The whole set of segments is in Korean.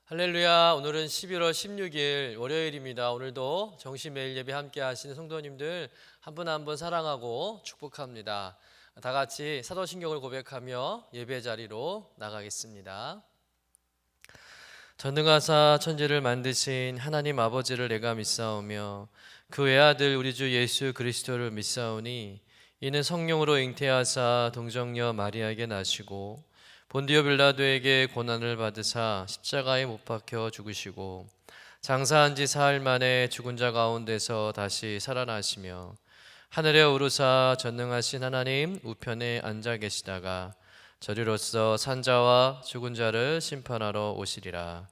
할렐루야. 오늘은 11월 16일 월요일입니다. 오늘도 정시 매일 예배 함께 하시는 성도님들 한 분 한 분 사랑하고 축복합니다. 다 같이 사도신경을 고백하며 예배 자리로 나가겠습니다. 전능하사 천지를 만드신 하나님 아버지를 내가 믿사오며 그 외아들 우리 주 예수 그리스도를 믿사오니 이는 성령으로 잉태하사 동정녀 마리아에게 나시고 본디오 빌라도에게 고난을 받으사 십자가에 못 박혀 죽으시고 장사한 지 사흘 만에 죽은 자 가운데서 다시 살아나시며 하늘에 오르사 전능하신 하나님 우편에 앉아 계시다가 저리로서 산자와 죽은 자를 심판하러 오시리라.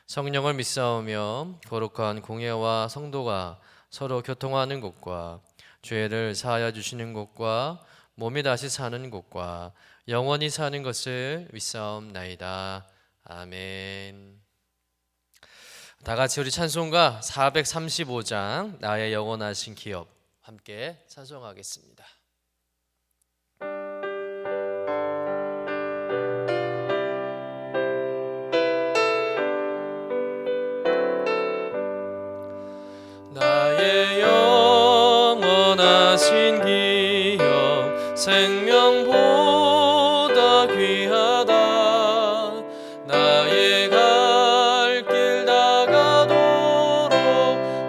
성령을 믿사오며 거룩한 공예와 성도가 서로 교통하는 곳과 죄를 사하여 주시는 곳과 몸이 다시 사는 곳과 영원히 사는 것을 믿사옵나이다. 아멘. 다 같이 우리 찬송가 435장 나의 영원하신 기업 함께 찬송하겠습니다. 나의 영원하신 기업 생명보다 귀하다. 나의 갈 길 다가도록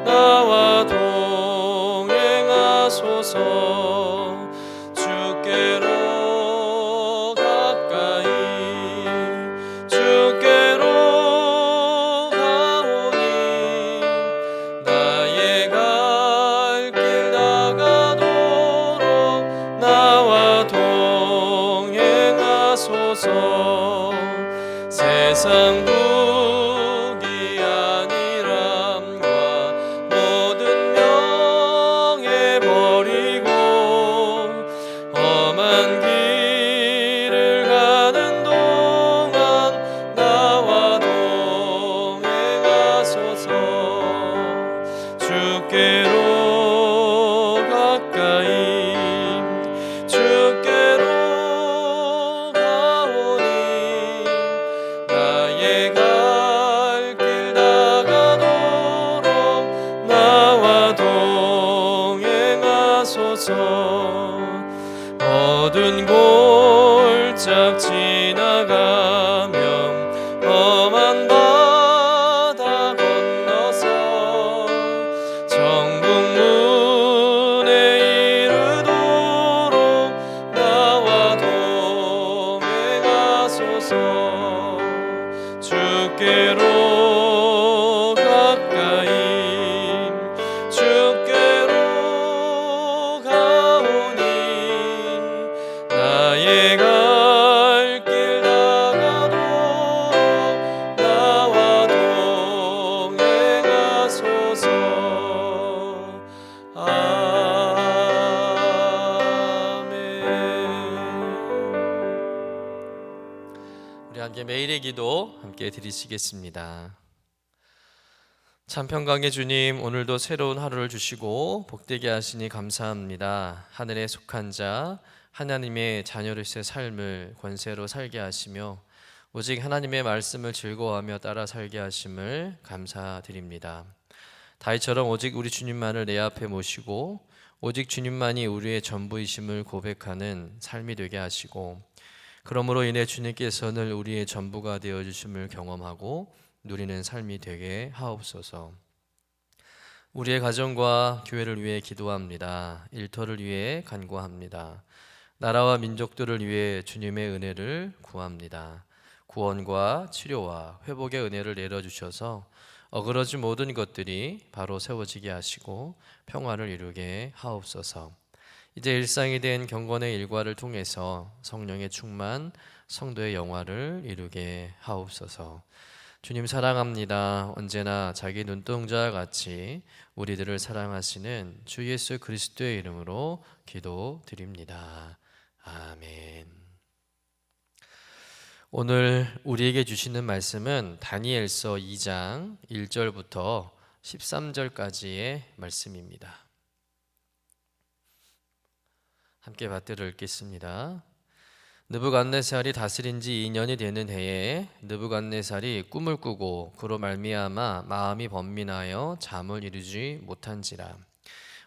나와 동행하소서. 주께로 가까이 주께로 가오니 나의 갈 길 다가도록 나와 동행하소서. 세상 부귀 안일함과 모든 명예 버리고 험한 길을 가는 동안 나와 동행하소서. 주께로 가까이 주께로 가오니 나의 갈 길 다가도록 나와 동행하소서. 어두운 골짝 지나가며 험한 바다 건너서 정복문에 이르도록 나와 동행하소서. 주께로 가까이 주께로 가오니 나의 갈 길 다가도록 나와 동행하소서. 아멘. 우리 함께 매일의 기도 함께 드리시겠습니다. 참 평강의 주님, 오늘도 새로운 하루를 주시고 복되게 하시니 감사합니다. 하늘에 속한 자 하나님의 자녀로서의 삶을 권세로 살게 하시며 오직 하나님의 말씀을 즐거워하며 따라 살게 하심을 감사드립니다. 다윗처럼 오직 우리 주님만을 내 앞에 모시고 오직 주님만이 우리의 전부이심을 고백하는 삶이 되게 하시고 그러므로 인해 주님께서 늘 우리의 전부가 되어주심을 경험하고 누리는 삶이 되게 하옵소서. 우리의 가정과 교회를 위해 기도합니다. 일터를 위해 간구합니다. 나라와 민족들을 위해 주님의 은혜를 구합니다. 구원과 치료와 회복의 은혜를 내려주셔서 어그러진 모든 것들이 바로 세워지게 하시고 평화를 이루게 하옵소서. 이제 일상이 된 경건의 일과를 통해서 성령의 충만, 성도의 영화를 이루게 하옵소서. 주님 사랑합니다. 언제나 자기 눈동자와 같이 우리들을 사랑하시는 주 예수 그리스도의 이름으로 기도드립니다. 아멘. 오늘 우리에게 주시는 말씀은 다니엘서 2장 1절부터 13절까지의 말씀입니다. 함께 받들어 읽겠습니다. 느부갓네살이 다스린 지 2년이 되는 해에 느부갓네살이 꿈을 꾸고 그로 말미암아 마음이 번민하여 잠을 이루지 못한지라.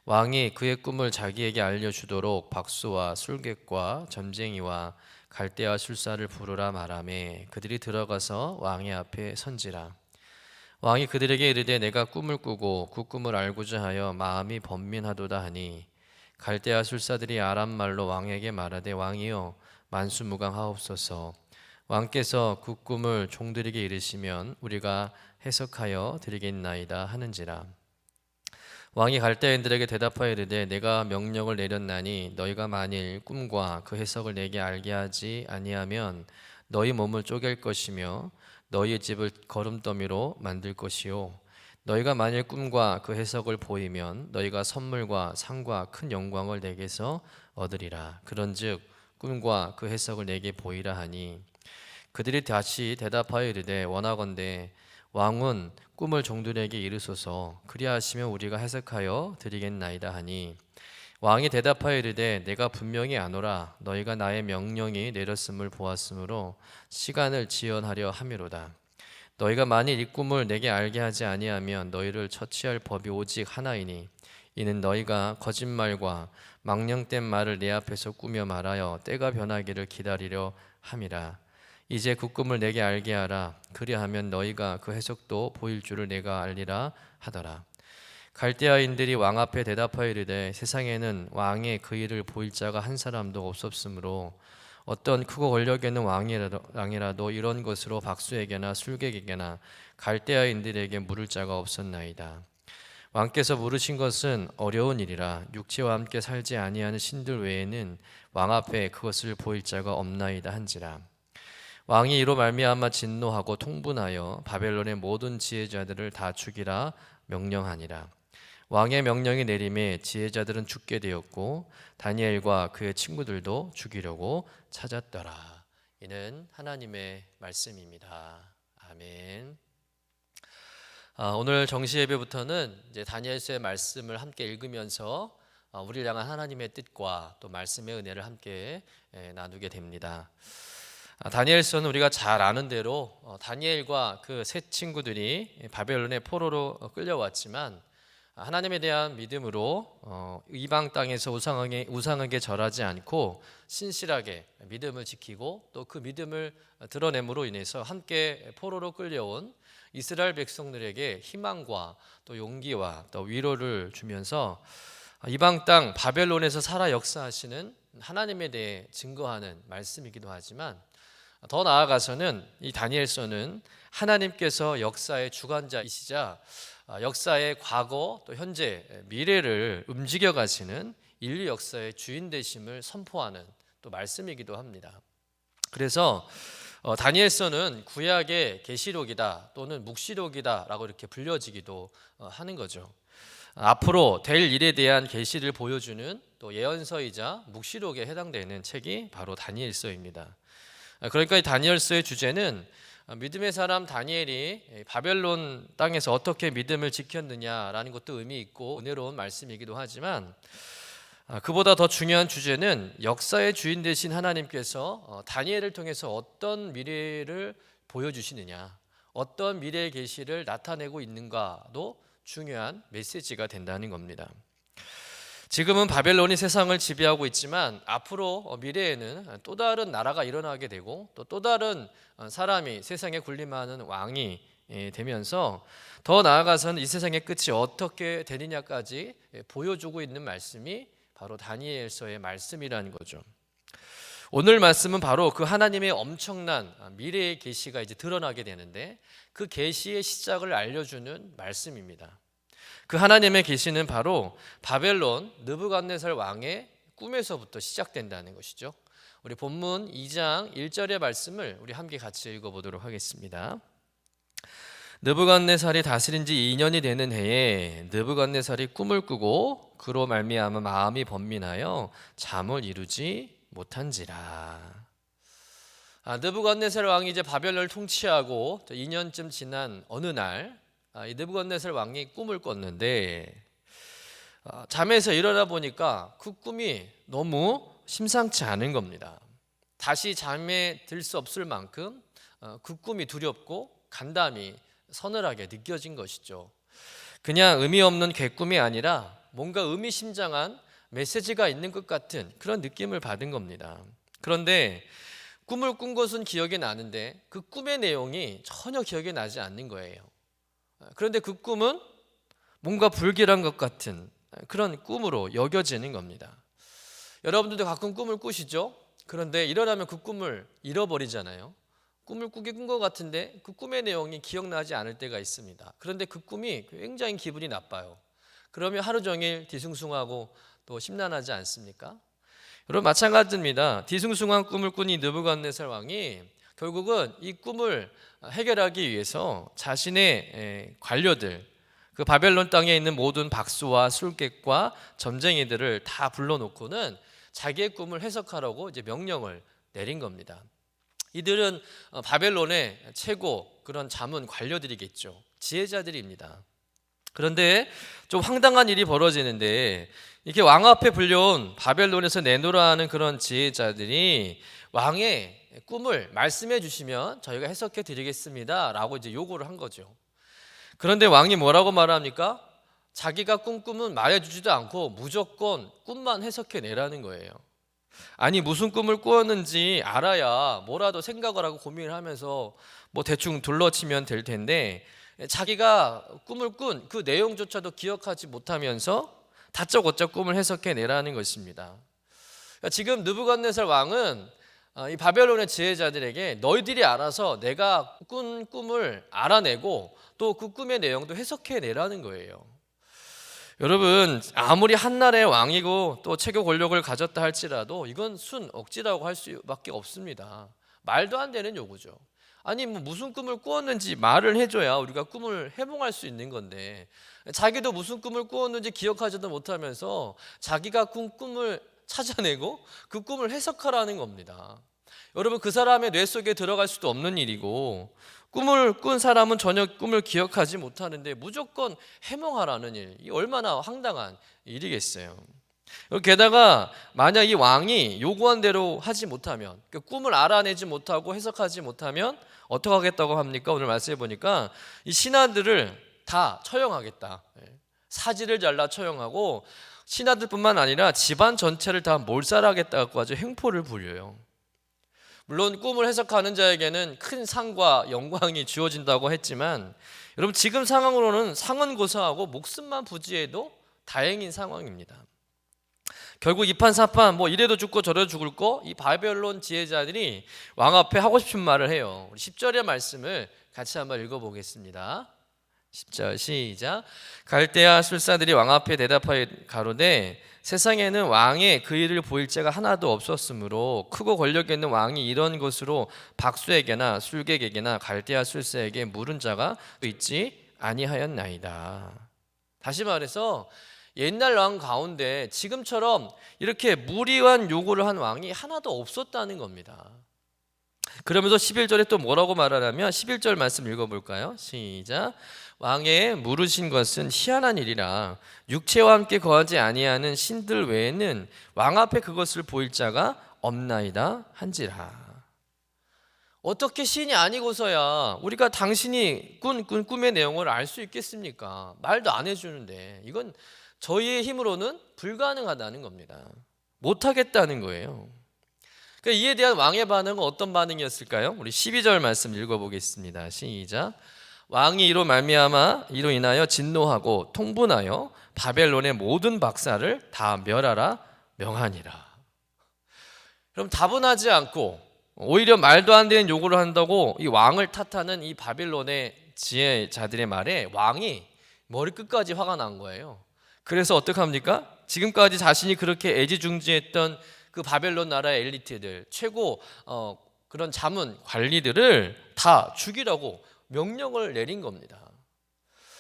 왕이 그의 꿈을 자기에게 알려주도록 박수와 술객과 점쟁이와 갈대아 술사를 부르라 말하매 그들이 들어가서 왕의 앞에 선지라. 왕이 그들에게 이르되 내가 꿈을 꾸고 그 꿈을 알고자 하여 마음이 번민하도다 하니 갈대아 술사들이 아람 말로 왕에게 말하되 왕이여 만수무강하옵소서. 왕께서 그 꿈을 종들에게 이르시면 우리가 해석하여 드리겠나이다 하는지라. 왕이 갈대아인들에게 대답하여 이르되 내가 명령을 내렸나니 너희가 만일 꿈과 그 해석을 내게 알게 하지 아니하면 너희 몸을 쪼갤 것이며 너희의 집을 거름더미로 만들 것이요 너희가 만일 꿈과 그 해석을 보이면 너희가 선물과 상과 큰 영광을 내게서 얻으리라. 그런즉 꿈과 그 해석을 내게 보이라 하니 그들이 다시 대답하여 이르되 원하건대 왕은 꿈을 종들에게 이르소서. 그리하시면 우리가 해석하여 드리겠나이다 하니 왕이 대답하여 이르되 내가 분명히 아노라. 너희가 나의 명령이 내렸음을 보았으므로 시간을 지연하려 함이로다. 너희가 만일 이 꿈을 내게 알게 하지 아니하면 너희를 처치할 법이 오직 하나이니 이는 너희가 거짓말과 망령된 말을 내 앞에서 꾸며 말하여 때가 변하기를 기다리려 함이라. 이제 그 꿈을 내게 알게 하라. 그리하면 너희가 그 해석도 보일 줄을 내가 알리라 하더라. 갈대아인들이 왕 앞에 대답하여 이르되 세상에는 왕의 그 일을 보일 자가 한 사람도 없었으므로 어떤 크고 권력 있는 왕이라도 이런 것으로 박수에게나 술객에게나 갈대아인들에게 물을 자가 없었나이다. 왕께서 물으신 것은 어려운 일이라 육체와 함께 살지 아니하는 신들 외에는 왕 앞에 그것을 보일 자가 없나이다 한지라. 왕이 이로 말미암아 진노하고 통분하여 바벨론의 모든 지혜자들을 다 죽이라 명령하니라. 왕의 명령이 내림에 지혜자들은 죽게 되었고 다니엘과 그의 친구들도 죽이려고 찾았더라. 이는 하나님의 말씀입니다. 아멘. 오늘 정시 예배부터는 이제 다니엘서의 말씀을 함께 읽으면서 우리를 향한 하나님의 뜻과 또 말씀의 은혜를 함께 나누게 됩니다. 다니엘서는 우리가 잘 아는 대로 다니엘과 그 세 친구들이 바벨론의 포로로 끌려왔지만 하나님에 대한 믿음으로 이방 땅에서 우상에게 절하지 않고 신실하게 믿음을 지키고 또 그 믿음을 드러냄으로 인해서 함께 포로로 끌려온 이스라엘 백성들에게 희망과 또 용기와 또 위로를 주면서 이방 땅 바벨론에서 살아 역사하시는 하나님에 대해 증거하는 말씀이기도 하지만 더 나아가서는 이 다니엘서는 하나님께서 역사의 주관자이시자 역사의 과거 또 현재 미래를 움직여 가시는 인류 역사의 주인 되심을 선포하는 또 말씀이기도 합니다. 그래서 다니엘서는 구약의 계시록이다 또는 묵시록이다라고 이렇게 불려지기도 하는 거죠. 앞으로 될 일에 대한 계시를 보여주는 또 예언서이자 묵시록에 해당되는 책이 바로 다니엘서입니다. 그러니까 이 다니엘서의 주제는 믿음의 사람 다니엘이 바벨론 땅에서 어떻게 믿음을 지켰느냐라는 것도 의미 있고 은혜로운 말씀이기도 하지만 그보다 더 중요한 주제는 역사의 주인 되신 하나님께서 다니엘을 통해서 어떤 미래를 보여주시느냐, 어떤 미래의 계시를 나타내고 있는가도 중요한 메시지가 된다는 겁니다. 지금은 바벨론이 세상을 지배하고 있지만 앞으로 미래에는 또 다른 나라가 일어나게 되고 또 다른 사람이 세상에 군림하는 왕이 되면서 더 나아가서는 이 세상의 끝이 어떻게 되느냐까지 보여주고 있는 말씀이 바로 다니엘서의 말씀이라는 거죠. 오늘 말씀은 바로 그 하나님의 엄청난 미래의 계시가 이제 드러나게 되는데 그 계시의 시작을 알려주는 말씀입니다. 그 하나님의 계시는 바로 바벨론 느부갓네살 왕의 꿈에서부터 시작된다는 것이죠. 우리 본문 2장 1절의 말씀을 우리 함께 같이 읽어보도록 하겠습니다. 느부갓네살이 다스린 지 2년이 되는 해에 느부갓네살이 꿈을 꾸고 그로 말미암아 마음이 번민하여 잠을 이루지 못한지라. 느부갓네살 왕이 이제 바벨론을 통치하고 2년쯤 지난 어느 날 이 느부갓네살 왕이 꿈을 꿨는데 잠에서 일어나 보니까 그 꿈이 너무 심상치 않은 겁니다. 다시 잠에 들 수 없을 만큼 그 꿈이 두렵고 간담이 서늘하게 느껴진 것이죠. 그냥 의미 없는 객꿈이 아니라 뭔가 의미심장한 메시지가 있는 것 같은 그런 느낌을 받은 겁니다. 그런데 꿈을 꾼 것은 기억이 나는데 그 꿈의 내용이 전혀 기억이 나지 않는 거예요. 그런데 그 꿈은 뭔가 불길한 것 같은 그런 꿈으로 여겨지는 겁니다. 여러분들도 가끔 꿈을 꾸시죠? 그런데 일어나면 그 꿈을 잃어버리잖아요. 꿈을 꾸게 꾼 것 같은데 그 꿈의 내용이 기억나지 않을 때가 있습니다. 그런데 그 꿈이 굉장히 기분이 나빠요. 그러면 하루 종일 뒤숭숭하고 또 심란하지 않습니까? 여러분 마찬가지입니다. 뒤숭숭한 꿈을 꾼 이 느부갓네살 왕이 결국은 이 꿈을 해결하기 위해서 자신의 관료들, 그 바벨론 땅에 있는 모든 박수와 술객과 점쟁이들을 다 불러놓고는 자기의 꿈을 해석하라고 이제 명령을 내린 겁니다. 이들은 바벨론의 최고 그런 자문 관료들이겠죠. 지혜자들입니다. 그런데 좀 황당한 일이 벌어지는데 이렇게 왕 앞에 불려온 바벨론에서 내놓으라 하는 그런 지혜자들이 왕의 꿈을 말씀해 주시면 저희가 해석해 드리겠습니다 라고 이제 요구를 한 거죠. 그런데 왕이 뭐라고 말합니까? 자기가 꾼 꿈은 말해주지도 않고 무조건 꿈만 해석해 내라는 거예요. 아니 무슨 꿈을 꾸었는지 알아야 뭐라도 생각을 하고 고민을 하면서 뭐 대충 둘러치면 될 텐데 자기가 꿈을 꾼 그 내용조차도 기억하지 못하면서 다짜고짜 꿈을 해석해 내라는 것입니다. 그러니까 지금 느부갓네살 왕은 이 바벨론의 지혜자들에게 너희들이 알아서 내가 꾼 꿈을 알아내고 또 그 꿈의 내용도 해석해 내라는 거예요. 여러분 아무리 한나라의 왕이고 또 최고 권력을 가졌다 할지라도 이건 순 억지라고 할 수밖에 없습니다. 말도 안 되는 요구죠. 아니 뭐 무슨 꿈을 꾸었는지 말을 해줘야 우리가 꿈을 해몽할 수 있는 건데 자기도 무슨 꿈을 꾸었는지 기억하지도 못하면서 자기가 꾼 꿈을 찾아내고 그 꿈을 해석하라는 겁니다. 여러분 그 사람의 뇌 속에 들어갈 수도 없는 일이고 꿈을 꾼 사람은 전혀 꿈을 기억하지 못하는데 무조건 해몽하라는 일, 이 얼마나 황당한 일이겠어요. 게다가 만약 이 왕이 요구한 대로 하지 못하면 꿈을 알아내지 못하고 해석하지 못하면 어떻게 하겠다고 합니까? 오늘 말씀해 보니까 이 신하들을 다 처형하겠다. 사지를 잘라 처형하고 신하들뿐만 아니라 집안 전체를 다 몰살하겠다고 아주 횡포를 부려요. 물론 꿈을 해석하는 자에게는 큰 상과 영광이 주어진다고 했지만 여러분 지금 상황으로는 상은 고사하고 목숨만 부지해도 다행인 상황입니다. 결국 이판사판 뭐 이래도 죽고 저래도 죽을 거 이 바벨론 지혜자들이 왕 앞에 하고 싶은 말을 해요. 우리 10절의 말씀을 같이 한번 읽어보겠습니다. 10절 시작. 갈대아 술사들이 왕 앞에 대답하여 가로되 세상에는 왕의 그 일을 보일 자가 하나도 없었으므로 크고 권력 있는 왕이 이런 것으로 박수에게나 술객에게나 갈대아 술사에게 물은 자가 있지 아니하였나이다. 다시 말해서 옛날 왕 가운데 지금처럼 이렇게 무리한 요구를 한 왕이 하나도 없었다는 겁니다. 그러면서 11절에 또 뭐라고 말하냐면 11절 말씀 읽어볼까요? 시작. 왕의 물으신 것은 희한한 일이라 육체와 함께 거하지 아니하는 신들 외에는 왕 앞에 그것을 보일 자가 없나이다 한지라. 어떻게 신이 아니고서야 우리가 당신이 꾼 꿈의 내용을 알 수 있겠습니까? 말도 안 해주는데 이건 저희의 힘으로는 불가능하다는 겁니다. 못하겠다는 거예요. 그러니까 이에 대한 왕의 반응은 어떤 반응이었을까요? 우리 12절 말씀 읽어보겠습니다. 시작. 왕이 이로 말미암아 이로 인하여 진노하고 통분하여 바벨론의 모든 박사를 다 멸하라 명하니라. 그럼 다분하지 않고 오히려 말도 안 되는 요구를 한다고 이 왕을 탓하는 이 바벨론의 지혜자들의 말에 왕이 머리끝까지 화가 난 거예요. 그래서 어떡합니까? 지금까지 자신이 그렇게 애지중지했던 그 바벨론 나라의 엘리트들, 최고 그런 자문 관리들을 다 죽이라고 명령을 내린 겁니다.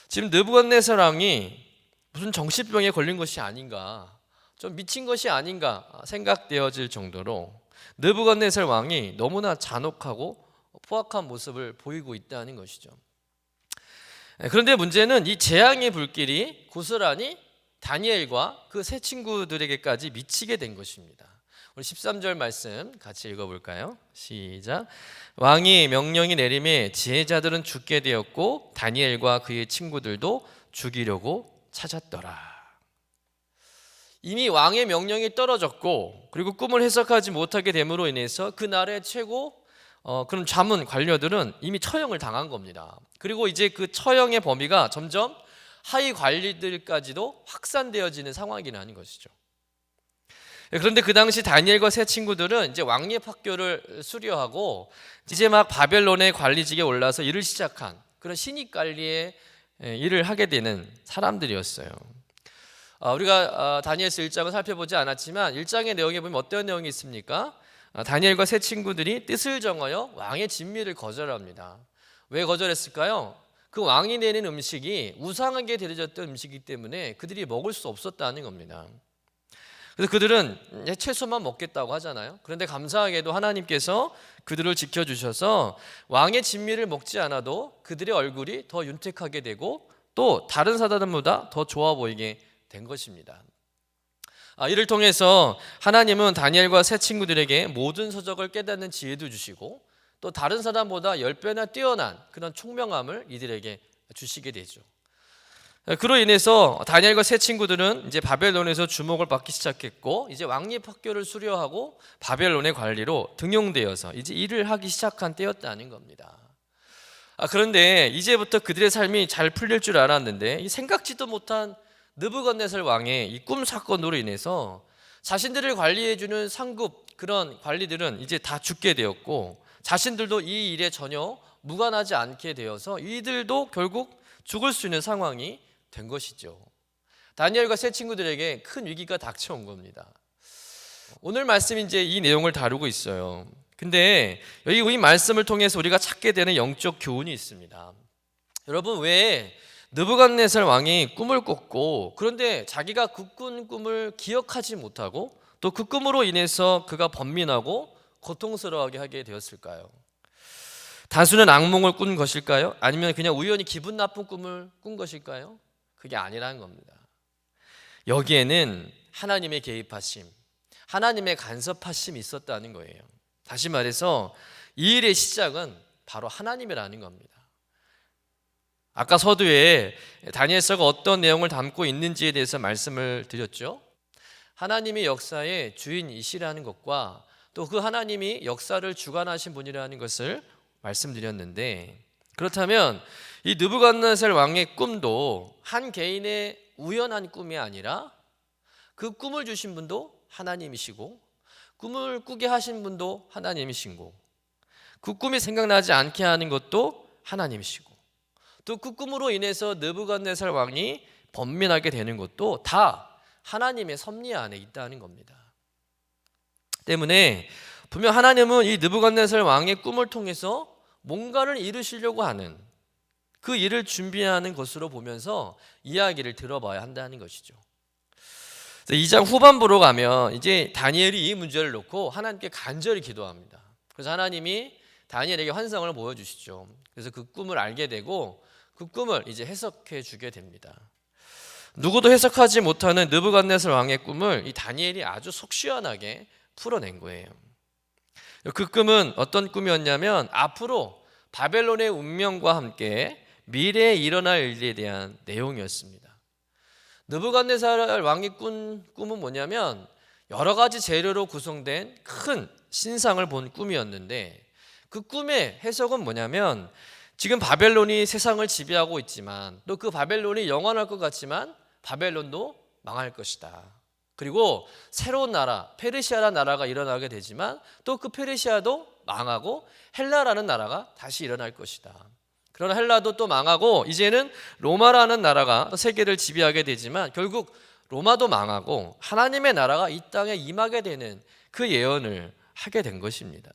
지금 느부갓네살 왕이 무슨 정신병에 걸린 것이 아닌가, 좀 미친 것이 아닌가 생각되어질 정도로 느부갓네살 왕이 너무나 잔혹하고 포악한 모습을 보이고 있다는 것이죠. 그런데 문제는 이 재앙의 불길이 고스란히 다니엘과 그 세 친구들에게까지 미치게 된 것입니다. 우리 13절 말씀 같이 읽어볼까요? 시작. 왕이 명령이 내림에 지혜자들은 죽게 되었고 다니엘과 그의 친구들도 죽이려고 찾았더라. 이미 왕의 명령이 떨어졌고 그리고 꿈을 해석하지 못하게 됨으로 인해서 그날의 최고 그런 자문 관료들은 이미 처형을 당한 겁니다. 그리고 이제 그 처형의 범위가 점점 하위 관리들까지도 확산되어지는 상황이라는 것이죠. 그런데 그 당시 다니엘과 세 친구들은 이제 왕립 학교를 수료하고 이제 막 바벨론의 관리직에 올라서 일을 시작한 그런 신입 관리의 일을 하게 되는 사람들이었어요. 우리가 다니엘서 1장을 살펴보지 않았지만 1장의 내용에 보면 어떤 내용이 있습니까? 다니엘과 세 친구들이 뜻을 정하여 왕의 진미를 거절합니다. 왜 거절했을까요? 그 왕이 내는 음식이 우상에게 드려졌던 음식이기 때문에 그들이 먹을 수 없었다는 겁니다. 그래서 그들은 채소만 먹겠다고 하잖아요. 그런데 감사하게도 하나님께서 그들을 지켜주셔서 왕의 진미를 먹지 않아도 그들의 얼굴이 더 윤택하게 되고 또 다른 사람들보다 더 좋아 보이게 된 것입니다. 이를 통해서 하나님은 다니엘과 세 친구들에게 모든 서적을 깨닫는 지혜도 주시고 또 다른 사람보다 10배나 뛰어난 그런 총명함을 이들에게 주시게 되죠. 그로 인해서 다니엘과 세 친구들은 이제 바벨론에서 주목을 받기 시작했고 이제 왕립 학교를 수료하고 바벨론의 관리로 등용되어서 이제 일을 하기 시작한 때였다는 겁니다. 그런데 이제부터 그들의 삶이 잘 풀릴 줄 알았는데 생각지도 못한 느부갓네살 왕의 이 꿈 사건으로 인해서 자신들을 관리해주는 상급 그런 관리들은 이제 다 죽게 되었고 자신들도 이 일에 전혀 무관하지 않게 되어서 이들도 결국 죽을 수 있는 상황이 된 것이죠. 다니엘과 세 친구들에게 큰 위기가 닥쳐온 겁니다. 오늘 말씀이 이제 이 내용을 다루고 있어요. 근데 여기 이 말씀을 통해서 우리가 찾게 되는 영적 교훈이 있습니다. 여러분, 왜 느부갓네살 왕이 꿈을 꿨고 그런데 자기가 그 꾼 꿈을 기억하지 못하고 또 그 꿈으로 인해서 그가 번민하고 고통스러워하게 하게 되었을까요? 단순한 악몽을 꾼 것일까요? 아니면 그냥 우연히 기분 나쁜 꿈을 꾼 것일까요? 그게 아니라는 겁니다. 여기에는 하나님의 개입하심, 하나님의 간섭하심이 있었다는 거예요. 다시 말해서 이 일의 시작은 바로 하나님이라는 겁니다. 아까 서두에 다니엘서가 어떤 내용을 담고 있는지에 대해서 말씀을 드렸죠. 하나님이 역사의 주인이시라는 것과 또 그 하나님이 역사를 주관하신 분이라는 것을 말씀드렸는데, 그렇다면 이 느부갓네살 왕의 꿈도 한 개인의 우연한 꿈이 아니라 그 꿈을 주신 분도 하나님이시고 꿈을 꾸게 하신 분도 하나님이시고 그 꿈이 생각나지 않게 하는 것도 하나님이시고 또 그 꿈으로 인해서 느부갓네살 왕이 번민하게 되는 것도 다 하나님의 섭리 안에 있다는 겁니다. 때문에 분명 하나님은 이 느부갓네살 왕의 꿈을 통해서 뭔가를 이루시려고 하는 그 일을 준비하는 것으로 보면서 이야기를 들어봐야 한다는 것이죠. 2장 후반부로 가면 이제 다니엘이 이 문제를 놓고 하나님께 간절히 기도합니다. 그래서 하나님이 다니엘에게 환상을 보여주시죠. 그래서 그 꿈을 알게 되고 그 꿈을 이제 해석해 주게 됩니다. 누구도 해석하지 못하는 느부갓네살 왕의 꿈을 이 다니엘이 아주 속 시원하게 풀어낸 거예요. 그 꿈은 어떤 꿈이었냐면 앞으로 바벨론의 운명과 함께 미래에 일어날 일에 대한 내용이었습니다. 느부갓네살 왕이 꾼 꿈은 뭐냐면 여러 가지 재료로 구성된 큰 신상을 본 꿈이었는데 그 꿈의 해석은 뭐냐면 지금 바벨론이 세상을 지배하고 있지만 또 그 바벨론이 영원할 것 같지만 바벨론도 망할 것이다. 그리고 새로운 나라 페르시아라는 나라가 일어나게 되지만 또 그 페르시아도 망하고 헬라라는 나라가 다시 일어날 것이다. 그러나 헬라도 또 망하고 이제는 로마라는 나라가 세계를 지배하게 되지만 결국 로마도 망하고 하나님의 나라가 이 땅에 임하게 되는 그 예언을 하게 된 것입니다.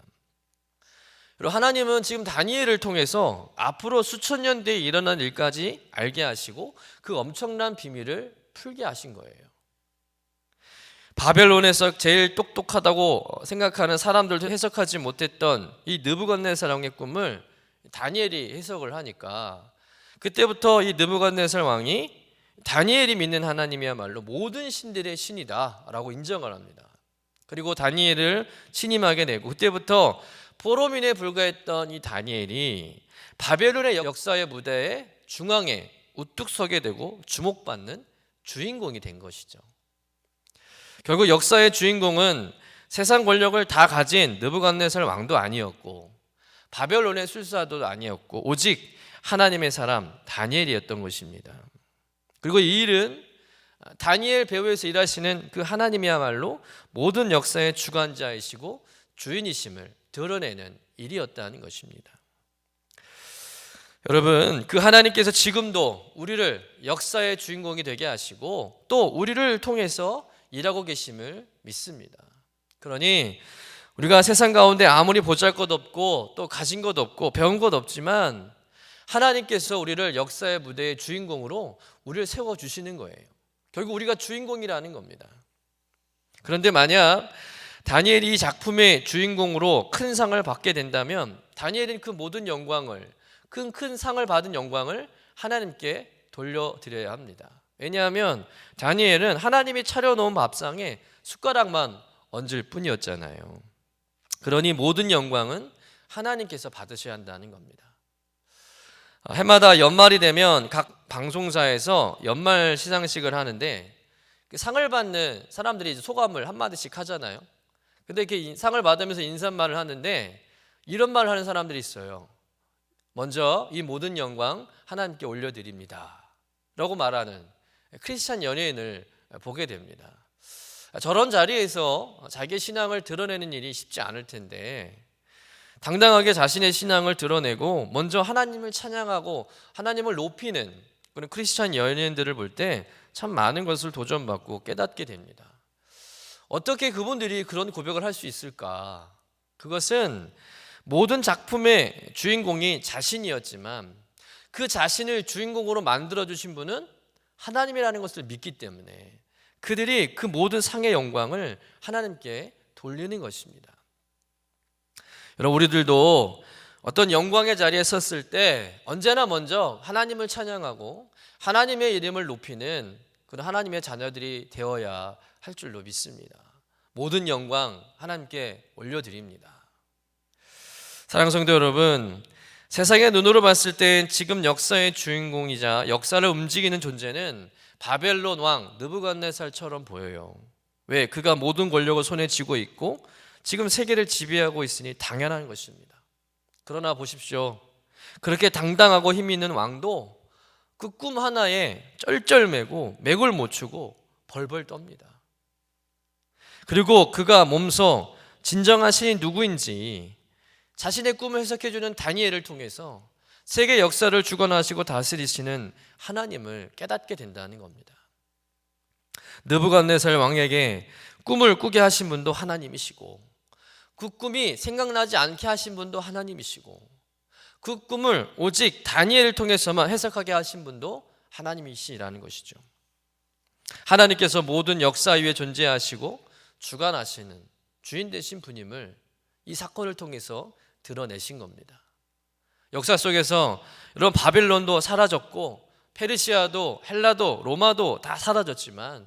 그리고 하나님은 지금 다니엘을 통해서 앞으로 수천 년 뒤에 일어난 일까지 알게 하시고 그 엄청난 비밀을 풀게 하신 거예요. 바벨론에서 제일 똑똑하다고 생각하는 사람들도 해석하지 못했던 이 느부갓네살 왕의 꿈을 다니엘이 해석을 하니까 그때부터 이 느부갓네살 왕이 다니엘이 믿는 하나님이야말로 모든 신들의 신이다 라고 인정을 합니다. 그리고 다니엘을 신임하게 되고, 그때부터 포로민에 불과했던 이 다니엘이 바벨론의 역사의 무대에 중앙에 우뚝 서게 되고 주목받는 주인공이 된 것이죠. 결국 역사의 주인공은 세상 권력을 다 가진 느부갓네살 왕도 아니었고 바벨론의 술사도 아니었고 오직 하나님의 사람 다니엘이었던 것입니다. 그리고 이 일은 다니엘 배후에서 일하시는 그 하나님이야말로 모든 역사의 주관자이시고 주인이심을 드러내는 일이었다는 것입니다. 여러분, 그 하나님께서 지금도 우리를 역사의 주인공이 되게 하시고 또 우리를 통해서 일하고 계심을 믿습니다. 그러니 우리가 세상 가운데 아무리 보잘것없고 또 가진 것 없고 배운 것 없지만 하나님께서 우리를 역사의 무대의 주인공으로 우리를 세워주시는 거예요. 결국 우리가 주인공이라는 겁니다. 그런데 만약 다니엘이 이 작품의 주인공으로 큰 상을 받게 된다면 다니엘은 그 모든 영광을, 큰 상을 받은 영광을 하나님께 돌려드려야 합니다. 왜냐하면 다니엘은 하나님이 차려놓은 밥상에 숟가락만 얹을 뿐이었잖아요. 그러니 모든 영광은 하나님께서 받으셔야 한다는 겁니다. 해마다 연말이 되면 각 방송사에서 연말 시상식을 하는데 그 상을 받는 사람들이 이제 소감을 한마디씩 하잖아요. 근데 이렇게 상을 받으면서 인사말을 하는데 이런 말을 하는 사람들이 있어요. 먼저 이 모든 영광 하나님께 올려드립니다 라고 말하는 크리스찬 연예인을 보게 됩니다. 저런 자리에서 자기의 신앙을 드러내는 일이 쉽지 않을 텐데 당당하게 자신의 신앙을 드러내고 먼저 하나님을 찬양하고 하나님을 높이는 그런 크리스찬 연예인들을 볼 때 참 많은 것을 도전받고 깨닫게 됩니다. 어떻게 그분들이 그런 고백을 할 수 있을까? 그것은 모든 작품의 주인공이 자신이었지만 그 자신을 주인공으로 만들어주신 분은 하나님이라는 것을 믿기 때문에 그들이 그 모든 상의 영광을 하나님께 돌리는 것입니다. 여러분, 우리들도 어떤 영광의 자리에 섰을 때 언제나 먼저 하나님을 찬양하고 하나님의 이름을 높이는 그런 하나님의 자녀들이 되어야 할 줄로 믿습니다. 모든 영광 하나님께 올려드립니다. 사랑하는 성도 여러분, 세상의 눈으로 봤을 때 지금 역사의 주인공이자 역사를 움직이는 존재는 바벨론 왕 느부갓네살처럼 보여요. 왜? 그가 모든 권력을 손에 쥐고 있고 지금 세계를 지배하고 있으니 당연한 것입니다. 그러나 보십시오. 그렇게 당당하고 힘 있는 왕도 그 꿈 하나에 쩔쩔매고 맥을 못 추고 벌벌 떱니다. 그리고 그가 몸소 진정한 신이 누구인지 자신의 꿈을 해석해주는 다니엘을 통해서 세계 역사를 주관하시고 다스리시는 하나님을 깨닫게 된다는 겁니다. 느부갓네살 왕에게 꿈을 꾸게 하신 분도 하나님이시고 그 꿈이 생각나지 않게 하신 분도 하나님이시고 그 꿈을 오직 다니엘을 통해서만 해석하게 하신 분도 하나님이시라는 것이죠. 하나님께서 모든 역사 위에 존재하시고 주관하시는 주인 되신 분임을 이 사건을 통해서 드러내신 겁니다. 역사 속에서 여러분 바벨론도 사라졌고 페르시아도 헬라도 로마도 다 사라졌지만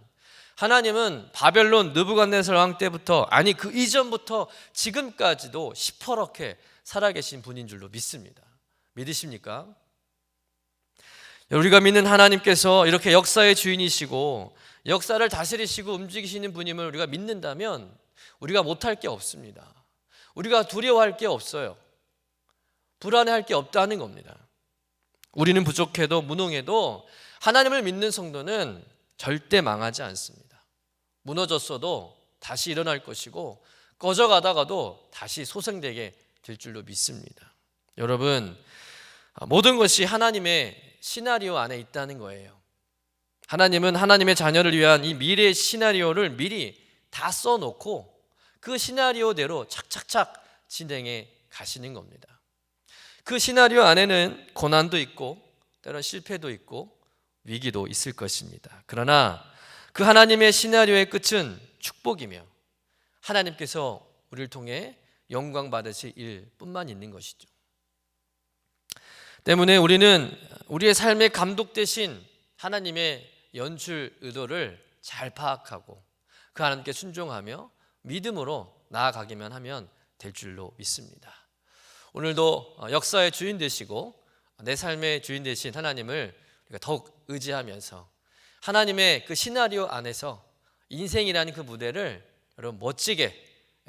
하나님은 바벨론 느부갓네살 왕 때부터 아니 그 이전부터 지금까지도 시퍼렇게 살아계신 분인 줄로 믿습니다. 믿으십니까? 우리가 믿는 하나님께서 이렇게 역사의 주인이시고 역사를 다스리시고 움직이시는 분임을 우리가 믿는다면 우리가 못할 게 없습니다. 우리가 두려워할 게 없어요. 불안해할 게 없다는 겁니다. 우리는 부족해도 무능해도 하나님을 믿는 성도는 절대 망하지 않습니다. 무너졌어도 다시 일어날 것이고 꺼져가다가도 다시 소생되게 될 줄로 믿습니다. 여러분, 모든 것이 하나님의 시나리오 안에 있다는 거예요. 하나님은 하나님의 자녀를 위한 이 미래의 시나리오를 미리 다 써놓고 그 시나리오대로 착착착 진행해 가시는 겁니다. 그 시나리오 안에는 고난도 있고 때로는 실패도 있고 위기도 있을 것입니다. 그러나 그 하나님의 시나리오의 끝은 축복이며 하나님께서 우리를 통해 영광 받으실 일뿐만 있는 것이죠. 때문에 우리는 우리의 삶에 감독되신 하나님의 연출 의도를 잘 파악하고 그 하나님께 순종하며 믿음으로 나아가기만 하면 될 줄로 믿습니다. 오늘도 역사의 주인 되시고 내 삶의 주인 되신 하나님을 우리가 더욱 의지하면서 하나님의 그 시나리오 안에서 인생이라는 그 무대를 여러분 멋지게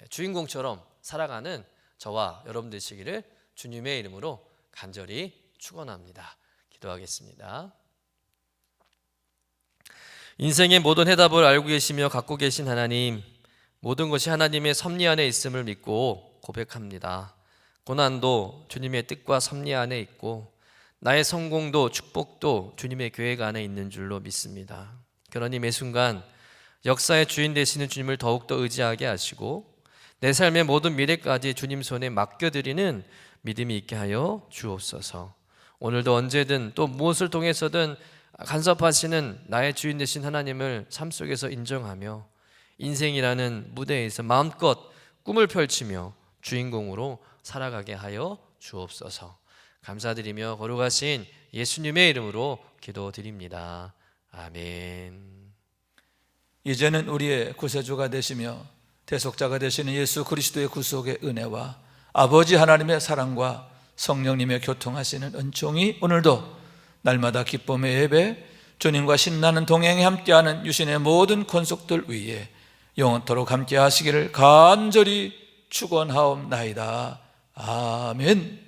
주인공처럼 살아가는 저와 여러분 되시기를 주님의 이름으로 간절히 축원합니다. 기도하겠습니다. 인생의 모든 해답을 알고 계시며 갖고 계신 하나님, 모든 것이 하나님의 섭리 안에 있음을 믿고 고백합니다. 고난도 주님의 뜻과 섭리 안에 있고 나의 성공도 축복도 주님의 계획 안에 있는 줄로 믿습니다. 그러니 매 순간 역사의 주인 되시는 주님을 더욱더 의지하게 하시고 내 삶의 모든 미래까지 주님 손에 맡겨드리는 믿음이 있게 하여 주옵소서. 오늘도 언제든 또 무엇을 통해서든 간섭하시는 나의 주인 되신 하나님을 삶 속에서 인정하며 인생이라는 무대에서 마음껏 꿈을 펼치며 주인공으로 살아가게 하여 주옵소서. 감사드리며 거룩하신 예수님의 이름으로 기도드립니다. 아멘. 이제는 우리의 구세주가 되시며 대속자가 되시는 예수 그리스도의 구속의 은혜와 아버지 하나님의 사랑과 성령님의 교통하시는 은총이 오늘도 날마다 기쁨의 예배, 주님과 신나는 동행에 함께하는 유신의 모든 권속들 위에 영원토록 함께 하시기를 간절히 축원하옵나이다. 아멘.